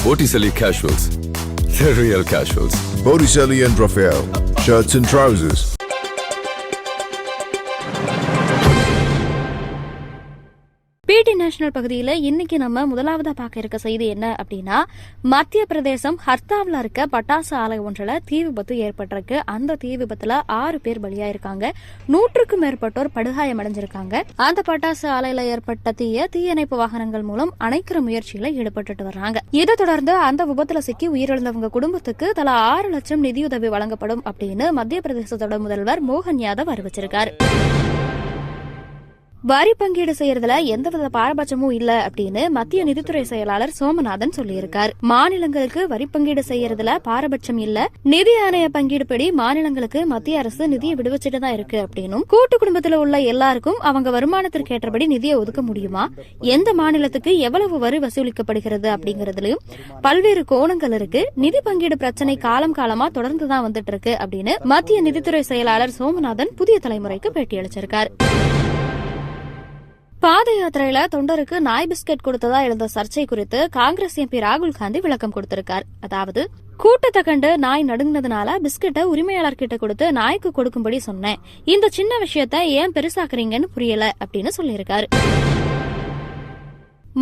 Botticelli Casuals. The real casuals. Botticelli and Raphael, shirts and trousers. பிடி national பகுதியில் இன்னைக்கு நம்ம முதலாவதா பார்க்க இருக்க செய்தி என்ன அப்படின்னா, மத்திய பிரதேசம் ஹர்தாவில் இருக்க பட்டாசு ஆலை ஒன்றில் தீ விபத்து ஏற்பட்டிருக்கு. அந்த தீ விபத்துல 6 பேர் பலியாயிருக்காங்க, 100க்கும் மேற்பட்டோர் படுகாயம் அடைஞ்சிருக்காங்க. அந்த பட்டாசு ஆலையில ஏற்பட்ட தீயணைப்பு வாகனங்கள் மூலம் அணைக்கிற முயற்சியில ஈடுபட்டு வர்றாங்க. இதை தொடர்ந்து அந்த விபத்துல சிக்கி உயிரிழந்தவங்க குடும்பத்துக்கு தலா 6 லட்சம் நிதியுதவி வழங்கப்படும் அப்படின்னு மத்திய பிரதேசத்தோட முதல்வர் மோகன் யாதவ் அறிவிச்சிருக்காரு. வரி பங்கீடு செய்யறதுல எந்தவித பாரபட்சமும் இல்ல அப்படின்னு மத்திய நிதித்துறை செயலாளர் சோமநாதன் சொல்லியிருக்காரு. மாநிலங்களுக்கு வரி பங்கீடு செய்யறதுல பாரபட்சம் இல்ல, நிதி ஆணைய பங்கீடுபடி மாநிலங்களுக்கு மத்திய அரசு நிதியை விடுவிச்சுட்டு தான் இருக்கு அப்படின்னும், கூட்டு குடும்பத்துல உள்ள எல்லாருக்கும் அவங்க வருமானத்திற்கு ஏற்றபடி நிதியை ஒதுக்க முடியுமா, எந்த மாநிலத்துக்கு எவ்வளவு வரி வசூலிக்கப்படுகிறது அப்படிங்கறதுலயும் பல்வேறு கோணங்கள் இருக்கு, நிதி பங்கீடு பிரச்சனை காலம் காலமா தொடர்ந்துதான் வந்துட்டு இருக்கு அப்படின்னு மத்திய நிதித்துறை செயலாளர் சோமநாதன் புதிய தலைமுறைக்கு பேட்டியளிச்சிருக்காரு. பாத யாத்திரையில தொண்டருக்கு நாய் பிஸ்கட் கொடுத்ததா எழுந்த சர்ச்சை குறித்து காங்கிரஸ் எம்பி ராகுல் காந்தி விளக்கம் கொடுத்திருக்கார். அதாவது, கூட்டத்தை கண்டு நாய் நடுங்கினதுனால பிஸ்கட்டை உரிமையாளர்கிட்ட கொடுத்து நாய்க்கு கொடுக்கும்படி சொன்னேன், இந்த சின்ன விஷயத்த ஏன் பெருசாக்குறீங்கன்னு புரியல அப்படின்னு சொல்லியிருக்காரு.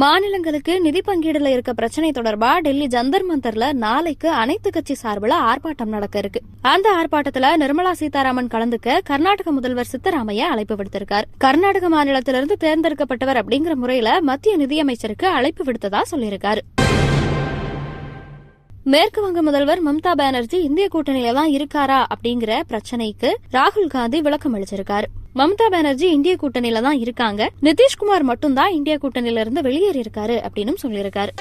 மாநிலங்களுக்கு நிதி பங்கீடுல இருக்க பிரச்சனை தொடர்பா டெல்லி ஜந்தர் மந்தர்ல நாளைக்கு அனைத்து கட்சி சார்பில் ஆர்ப்பாட்டம் நடக்க இருக்கு. அந்த ஆர்ப்பாட்டத்துல நிர்மலா சீதாராமன் கலந்துக்க கர்நாடக முதல்வர் சித்தராமையா அழைப்பு விடுத்திருக்கார். கர்நாடக மாநிலத்திலிருந்து தேர்ந்தெடுக்கப்பட்டவர் அப்படிங்கிற முறையில மத்திய நிதியமைச்சருக்கு அழைப்பு விடுத்ததா சொல்லியிருக்காரு. மேற்கு வங்க முதல்வர் மம்தா பானர்ஜி இந்திய கூட்டணியில தான் இருக்காரா அப்படிங்கிற பிரச்சனைக்கு ராகுல் காந்தி விளக்கம் அளிச்சிருக்காரு. மம்தா பானர்ஜி இந்திய கூட்டணியில தான் இருக்காங்க, நிதிஷ்குமார் மட்டும்தான் இந்திய கூட்டணியில இருந்து வெளியேறி இருக்காரு அப்படின்னு சொல்லியிருக்காரு.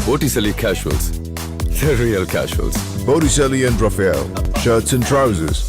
Botticelli Casuals. The real casuals. Botticelli and Raphael, shirts and trousers.